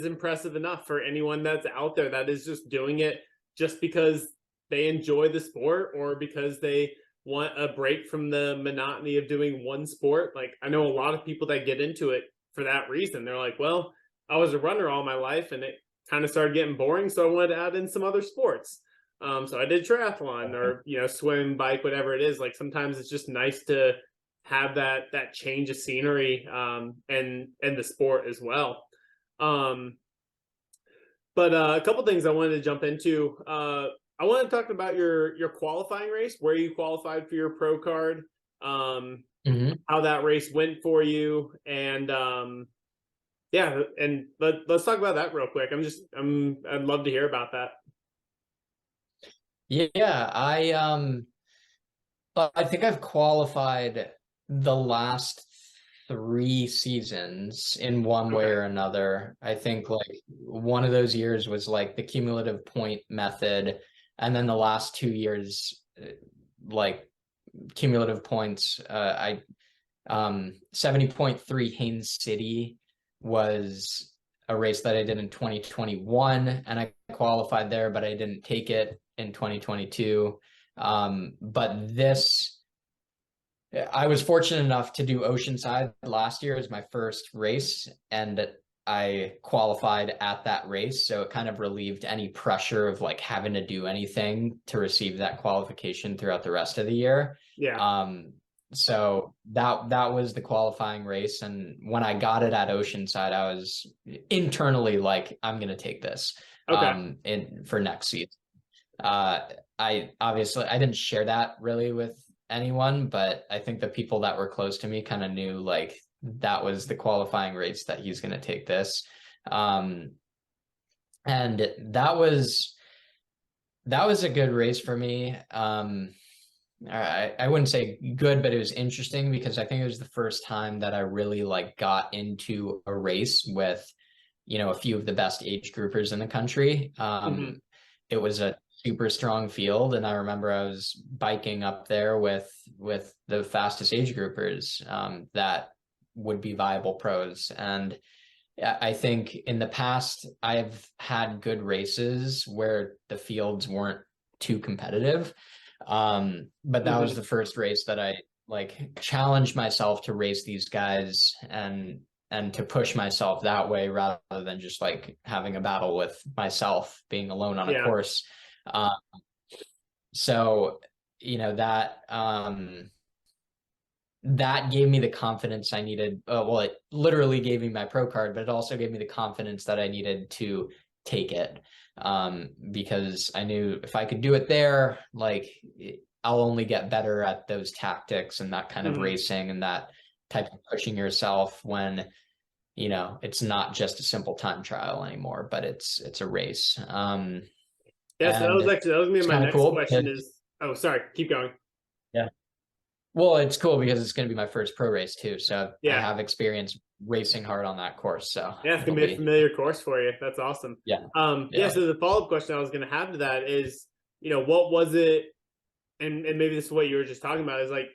impressive enough for anyone that's out there that is just doing it just because they enjoy the sport, or because they want a break from the monotony of doing one sport. Like, I know a lot of people that get into it for that reason. They're like, well, I was a runner all my life and it kind of started getting boring, so I wanted to add in some other sports. So I did triathlon, or swim, bike, whatever it is. Like sometimes it's just nice to have that change of scenery, and the sport as well. Um, but a couple things I wanted to jump into. I want to talk about your qualifying race, where you qualified for your pro card, um, Mm-hmm. how that race went for you, and yeah, and let's talk about that real quick. I'd love to hear about that. Yeah, but I think I've qualified the last 3 seasons in one way Okay. or another. I think like one of those years was like the cumulative point method, and then the last 2 years, like cumulative points. I 70.3 Haines City was a race that I did in 2021, and I qualified there, but I didn't take it in 2022. But this, I was fortunate enough to do Oceanside last year as my first race, and I qualified at that race. So it kind of relieved any pressure of like having to do anything to receive that qualification throughout the rest of the year. Yeah. So that was the qualifying race. And when I got it at Oceanside, I was internally like, I'm gonna take this Okay. for next season. I obviously I didn't share that really with anyone, but I think the people that were close to me kind of knew like that was the qualifying race that he's going to take this. And that was a good race for me. I wouldn't say good, but it was interesting because I think it was the first time that I really like got into a race with, you know, a few of the best age groupers in the country. It was a super strong field, and I remember I was biking up there with the fastest age groupers that would be viable pros. And I think in the past I've had good races where the fields weren't too competitive, but that was the first race that I like challenged myself to race these guys and to push myself that way rather than just like having a battle with myself being alone on a course. So, you know, that gave me the confidence I needed. Well, it literally gave me my pro card, but it also gave me the confidence that I needed to take it. Because I knew if I could do it there, like I'll only get better at those tactics and that kind of racing and that type of pushing yourself when, you know, it's not just a simple time trial anymore, but it's a race. So that was gonna be my next question is, oh, sorry, keep going. Yeah. Well, it's cool because it's going to be my first pro race too. So I have experience racing hard on that course. So yeah, it's going to be a familiar course for you. That's awesome. Yeah. So the follow-up question I was going to have to that is, you know, what was it? And maybe this is what you were just talking about is like,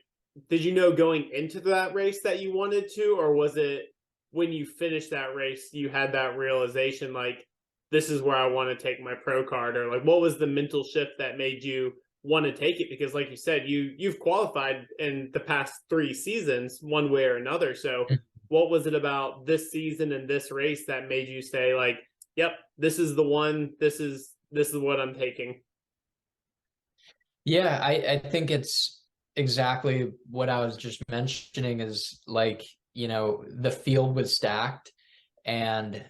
did you know going into that race that you wanted to, or was it when you finished that race, you had that realization, like, this is where I want to take my pro card, or like, what was the mental shift that made you want to take it? Because like you said, you've qualified in the past 3 seasons one way or another. So what was it about this season and this race that made you say like, yep, this is the one, this is what I'm taking? Yeah, I think it's exactly what I was just mentioning is like, you know, the field was stacked and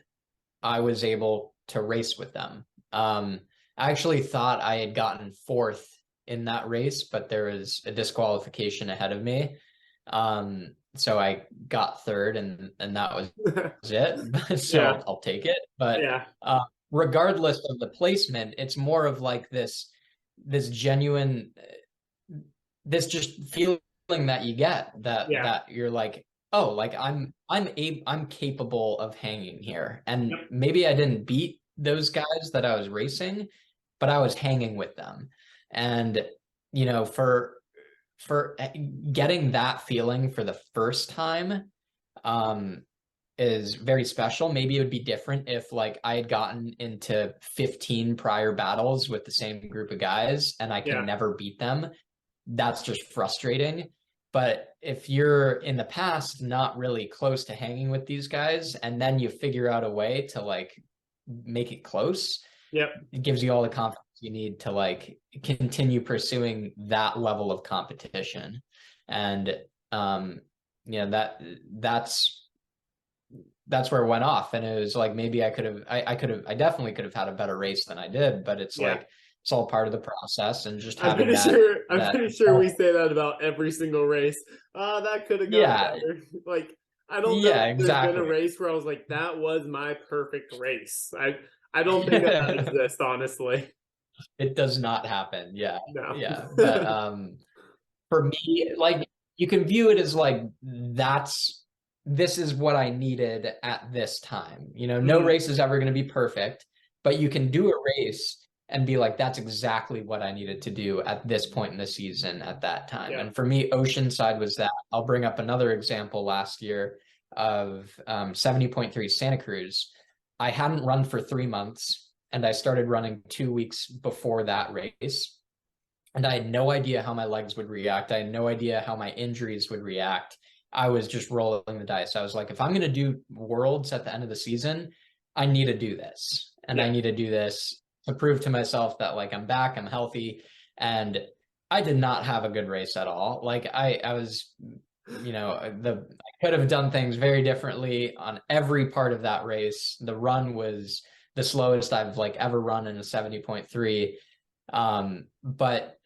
I was able to race with them. I actually thought I had gotten 4th in that race, but there was a disqualification ahead of me. So I got 3rd and that was it. So I'll take it. But regardless of the placement, it's more of like this genuine, this just feeling that you get that you're like, oh, like I'm capable of hanging here. And maybe I didn't beat those guys that I was racing, but I was hanging with them. And, you know, for getting that feeling for the first time is very special. Maybe it would be different if like I had gotten into 15 prior battles with the same group of guys and I can never beat them. That's just frustrating. But if you're in the past not really close to hanging with these guys and then you figure out a way to like make it close, it gives you all the confidence you need to like continue pursuing that level of competition. And you know, that's where it went off. And it was like maybe I definitely could have had a better race than I did, but it's like it's all part of the process. And just having I'm pretty sure we say that about every single race. That could have gone better. Like I don't know if there's been a race where I was like, that was my perfect race. I don't think that exists, honestly. It does not happen. No. But for me, like you can view it as like this is what I needed at this time. You know, no race is ever going to be perfect, but you can do a race and be like, that's exactly what I needed to do at this point in the season at that time. And for me, Oceanside was that. I'll bring up another example last year of 70.3 Santa Cruz. I hadn't run for 3 months and I started running 2 weeks before that race. And I had no idea how my legs would react. I had no idea how my injuries would react. I was just rolling the dice. I was like, if I'm going to do worlds at the end of the season, I need to do this. And I need to do this to prove to myself that like I'm back, I'm healthy. And I did not have a good race at all. Like I was, I could have done things very differently on every part of that race. The run was the slowest I've like ever run in a 70.3. But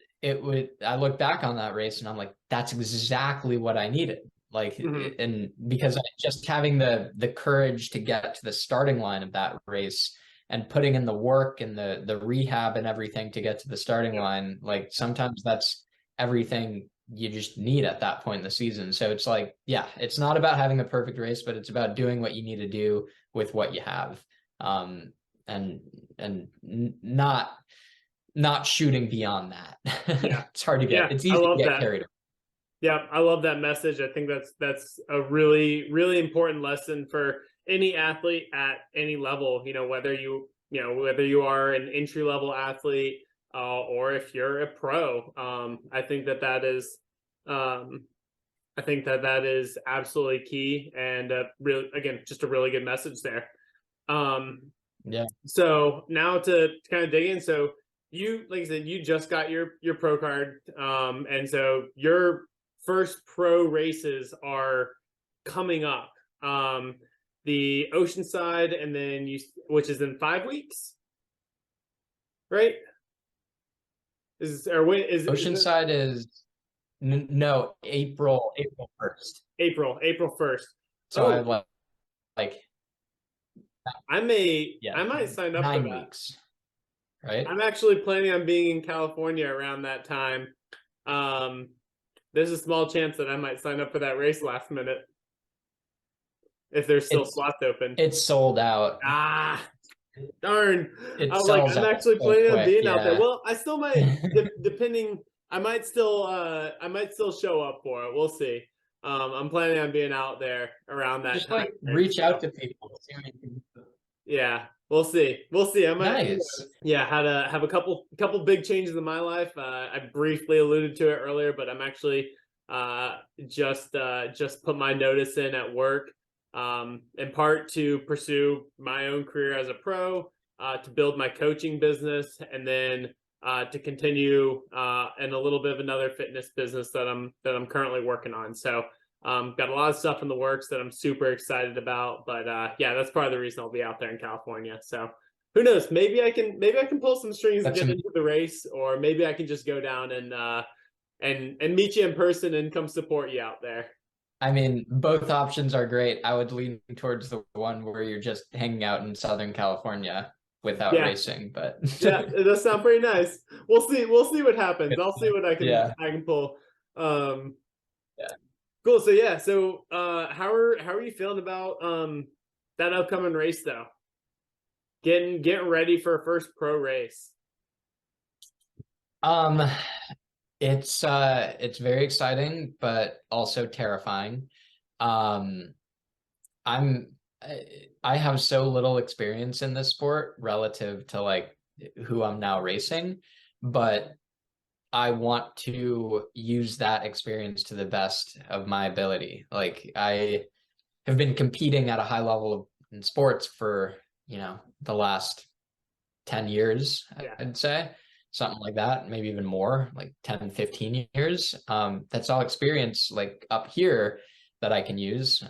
I look back on that race and I'm like, that's exactly what I needed. Like, and because just having the courage to get to the starting line of that race and putting in the work and the rehab and everything to get to the starting line, like sometimes that's everything you just need at that point in the season. So it's like, yeah, it's not about having the perfect race, but it's about doing what you need to do with what you have. And not shooting beyond that. Yeah. It's hard to Yeah, it's I easy to love get that. carried away. Yeah, I love that message. I think that's a really, really important lesson for any athlete at any level, whether whether you are an entry level athlete, or if you're a pro. I think that is I think that is absolutely key, and really, again, just a really good message there. Yeah. So now to kind of dig in, so you, like I said, you just got your pro card, and so your first pro races are coming up. The Oceanside, and then which is in 5 weeks, right? Is or when is Oceanside is no April 1st. April 1st. So I Oh, have like I might sign up for 9 weeks, right? I'm actually planning on being in California around that time. Um, there's a small chance that I might sign up for that race last minute if there's still slots open. It's sold out. Ah, darn. It I'm like, sells I'm out actually so planning on quick, being out there. yeah. Well, I still might, depending. I might still show up for it. We'll see. I'm planning on being out there around that Just time. like reach out to people. See what you can do. Yeah, we'll see. We'll see. I might. Nice. Yeah, had to have a couple big changes in my life. I briefly alluded to it earlier, but I'm actually just put my notice in at work, in part to pursue my own career as a pro, to build my coaching business, and then to continue in a little bit of another fitness business that I'm currently working on. So got a lot of stuff in the works that I'm super excited about, but yeah, that's part of the reason I'll be out there in California. So who knows? Maybe I can pull some strings and get into the race, or maybe I can just go down and meet you in person and come support you out there. I mean, both options are great. I would lean towards the one where you're just hanging out in Southern California without racing, but yeah, it does sound pretty nice. We'll see what happens. I'll see what I can pull. Yeah. Cool. So yeah, so how are you feeling about that upcoming race though? Getting ready for a first pro race. It's very exciting, but also terrifying. Um, I have so little experience in this sport relative to like who I'm now racing, but I want to use that experience to the best of my ability. Like I have been competing at a high level in sports for, the last 10 years, I'd say. Something like that, maybe even more, like 10, 15 years. That's all experience like up here that I can use.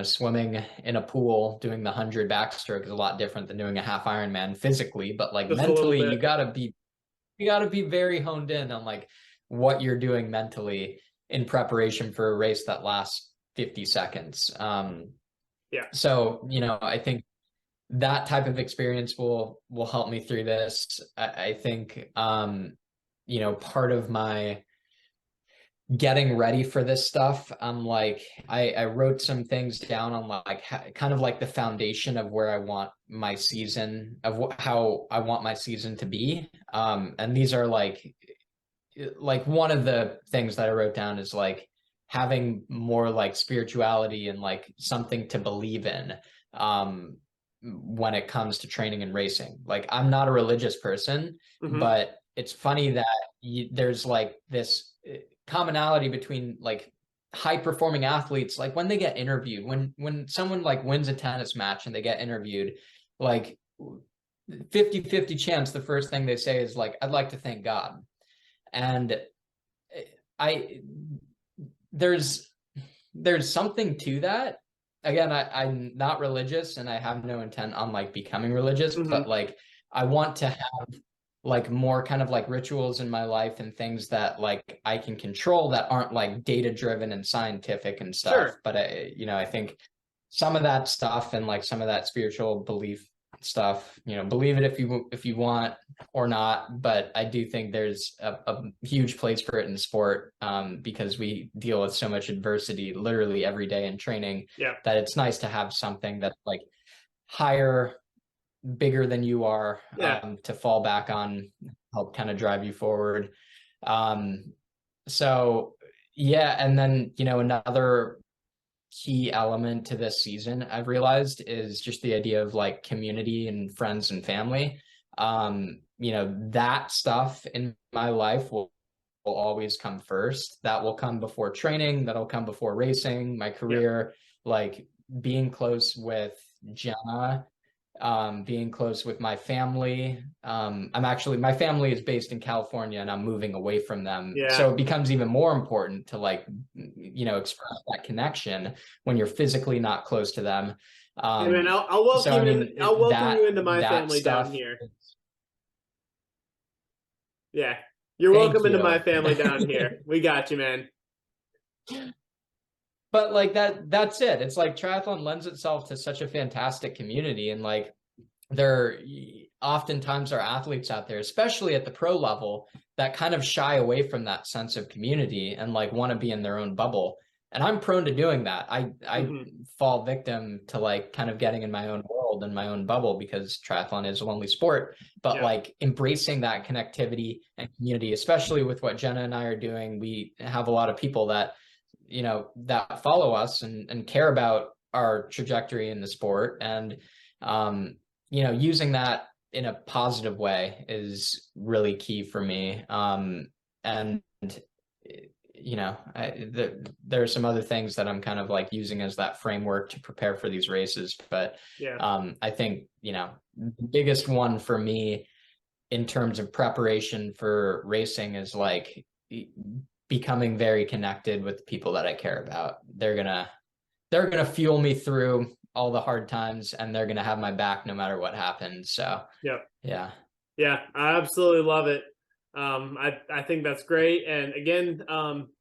Swimming in a pool, doing the 100 backstroke is a lot different than doing a half Ironman physically, but like Just mentally, you gotta be very honed in on like what you're doing mentally in preparation for a race that lasts 50 seconds. So, I think that type of experience will help me through this. I think, part of my getting ready for this stuff, I'm like, I wrote some things down on like kind of like the foundation of where I want my season, of how I want my season to be. And these are like one of the things that I wrote down is like having more like spirituality and like something to believe in. When it comes to training and racing. Like I'm not a religious person, but it's funny that there's like this commonality between like high performing athletes, like when they get interviewed, when someone like wins a tennis match and they get interviewed, like 50-50 chance the first thing they say is like, I'd like to thank God. And I there's something to that. Again, I'm not religious and I have no intent on like becoming religious, but like I want to have like more kind of like rituals in my life and things that like I can control that aren't like data driven and scientific and stuff. Sure. But I think some of that stuff and like some of that spiritual belief stuff, believe it if you want or not. But I do think there's a huge place for it in sport, because we deal with so much adversity literally every day in training, Yeah. that it's nice to have something that's like higher, bigger than you are, to fall back on, help kind of drive you forward. So yeah, and then another key element to this season I've realized is just the idea of like community and friends and family. That stuff in my life will always come first. That will come before training, that'll come before racing, my career, like being close with Jenna, being close with my family. My family is based in California and I'm moving away from them. So it becomes even more important to like, express that connection when you're physically not close to them. Hey man, I'll welcome you into my family down here. Yeah. You're welcome into my family down here. We got you, man. But like that's it. It's like triathlon lends itself to such a fantastic community, and like there oftentimes are athletes out there, especially at the pro level, that kind of shy away from that sense of community and like want to be in their own bubble. And I'm prone to doing that. I fall victim to like kind of getting in my own world and my own bubble because triathlon is a lonely sport. But like embracing that connectivity and community, especially with what Jenna and I are doing, we have a lot of people that that follow us and care about our trajectory in the sport, and using that in a positive way is really key for me. And there are some other things that I'm kind of like using as that framework to prepare for these races, but I think the biggest one for me in terms of preparation for racing is like becoming very connected with the people that I care about. They're gonna fuel me through all the hard times, and they're gonna have my back no matter what happens. So yeah, I absolutely love it. I think that's great. And again,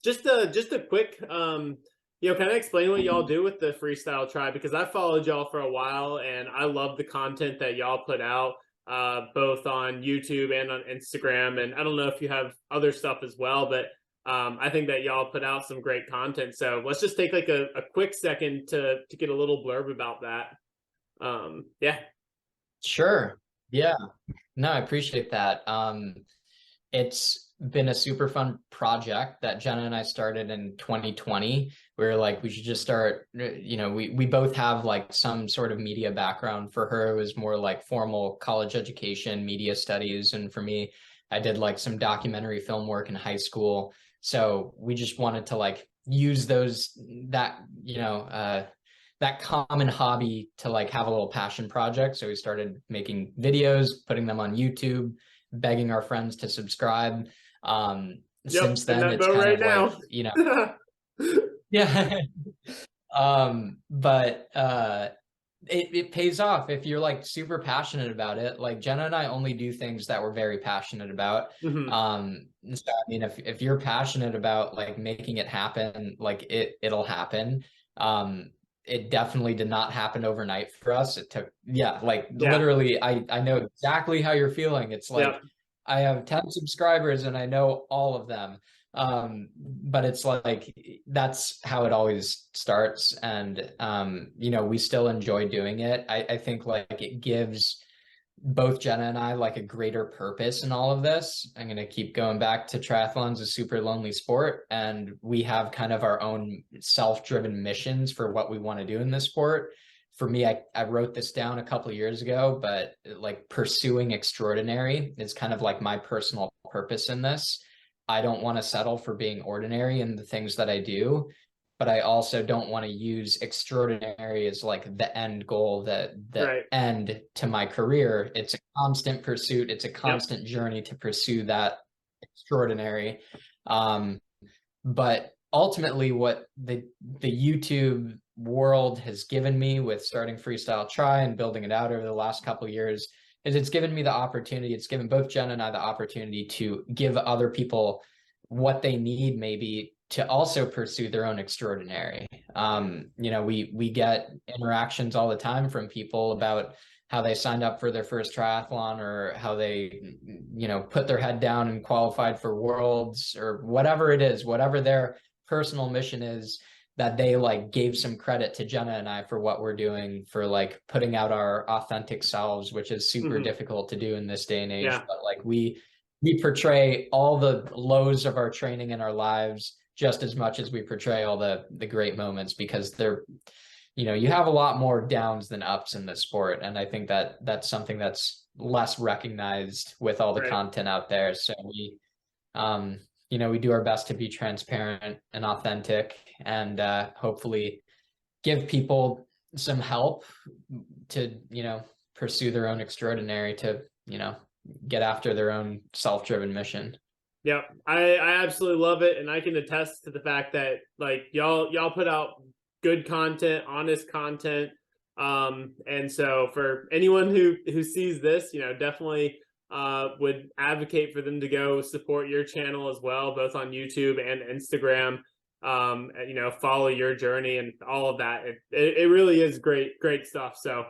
just a quick kind of explain what y'all do with the Freestyle Tri, because I followed y'all for a while and I love the content that y'all put out, both on YouTube and on Instagram. And I don't know if you have other stuff as well, but I think that y'all put out some great content. So let's just take like a quick second to get a little blurb about that. Sure. Yeah. No, I appreciate that. It's been a super fun project that Jenna and I started in 2020. We were like, we should just start, we both have like some sort of media background. For her, it was more like formal college education, media studies. And for me, I did like some documentary film work in high school. So we just wanted to like use that common hobby to like have a little passion project. So we started making videos, putting them on YouTube, begging our friends to subscribe. Since then it's kind of like, yeah. But it pays off if you're like super passionate about it. Like Jenna and I only do things that we're very passionate about. So I mean, if you're passionate about like making it happen, like it'll happen. It definitely did not happen overnight for us. It took, literally, I know exactly how you're feeling. It's like, I have 10 subscribers and I know all of them. But it's like, that's how it always starts. And, we still enjoy doing it. I think like it gives both Jenna and I like a greater purpose in all of this. I'm going to keep going back to triathlon's a super lonely sport, and we have kind of our own self-driven missions for what we want to do in this sport. For me, I wrote this down a couple of years ago, but like pursuing extraordinary is kind of like my personal purpose in this. I don't want to settle for being ordinary in the things that I do. but I also don't want to use extraordinary as like the end goal, the Right. end to my career. It's a constant pursuit. It's a Yep. constant journey to pursue that extraordinary. Um, but ultimately, what the YouTube world has given me with starting Freestyle Tri and building it out over the last couple of years is it's given me the opportunity. It's given both Jen and I the opportunity to give other people what they need, maybe to also pursue their own extraordinary. You know, we get interactions all the time from people about how they signed up for their first triathlon, or how they, you know, put their head down and qualified for worlds, or whatever it is, whatever their personal mission is, that they like gave some credit to Jenna and I for what we're doing, for like putting out our authentic selves, which is super Hmm. difficult to do in this day and age. Yeah. But like we portray all the lows of our training in our lives just as much as we portray all the great moments, because they're, you know, you have a lot more downs than ups in the sport. And I think that that's something that's less recognized with all the Right. content out there. So you know, we do our best to be transparent and authentic, and hopefully give people some help to, you know, pursue their own extraordinary, to, you know, get after their own self-driven mission. Yep. I absolutely love it, and I can attest to the fact that like y'all put out good content, honest content. And so for anyone who sees this, you know, definitely would advocate for them to go support your channel as well, both on YouTube and Instagram. You know, follow your journey and all of that. It really is great stuff. So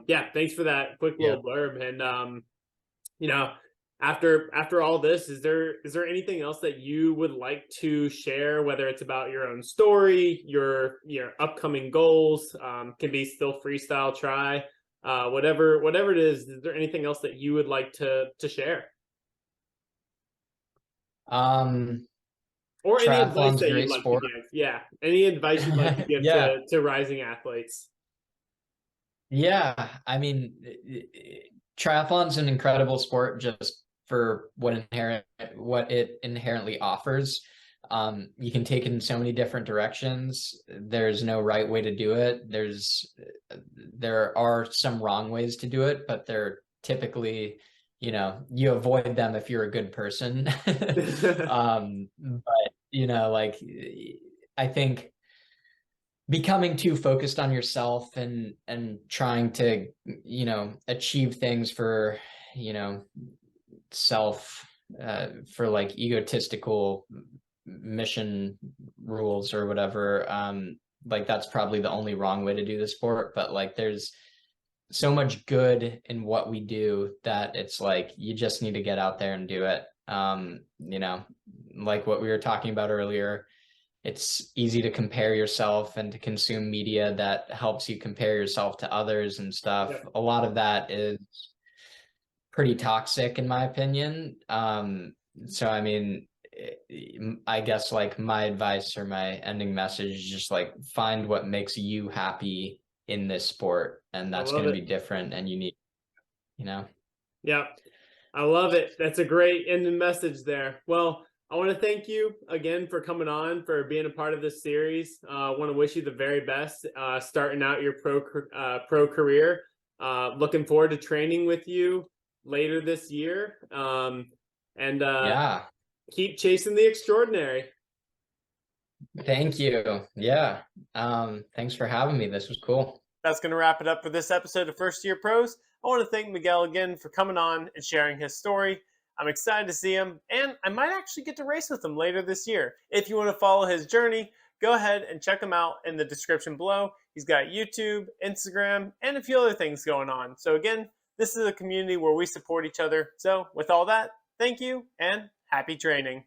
yeah, thanks for that quick Yeah. little blurb. And you know, after all this, is there anything else that you would like to share, whether it's about your own story, your upcoming goals? Can be still Freestyle Tri, whatever it is there anything else that you would like to share, Um, or any advice Triathlon's a that you'd great like to sport. give? Yeah, any advice you'd like to give Yeah. to rising athletes? Yeah. I mean, triathlon's an incredible sport just for what it inherently offers. You can take it in so many different directions. There's no right way to do it. There are some wrong ways to do it, but they're typically, you know, you avoid them if you're a good person. But you know, like, I think becoming too focused on yourself and trying to, you know, achieve things for, you know, self, for like egotistical mission rules or whatever, like that's probably the only wrong way to do the sport. But like there's so much good in what we do that it's like you just need to get out there and do it. You know, like what we were talking about earlier, it's easy to compare yourself and to consume media that helps you compare yourself to others and stuff. Yep. A lot of that is pretty toxic in my opinion. So I mean, I guess like my advice or my ending message is just like find what makes you happy in this sport, and I that's love going to it. be different and unique, you know. Yep. I love it. That's a great ending message there. Well, I want to thank you again for coming on, for being a part of this series. I want to wish you the very best starting out your pro career. Looking forward to training with you later this year. And Yeah, keep chasing the extraordinary. thank you. Yeah. Thanks for having me. This was cool. That's going to wrap it up for this episode of First Year Pros. I want to thank Miguel again for coming on and sharing his story. I'm excited to see him, and I might actually get to race with him later this year. If you want to follow his journey, go ahead and check him out in the description below. He's got YouTube, Instagram, and a few other things going on. So again, this is a community where we support each other. So with all that, thank you and happy training.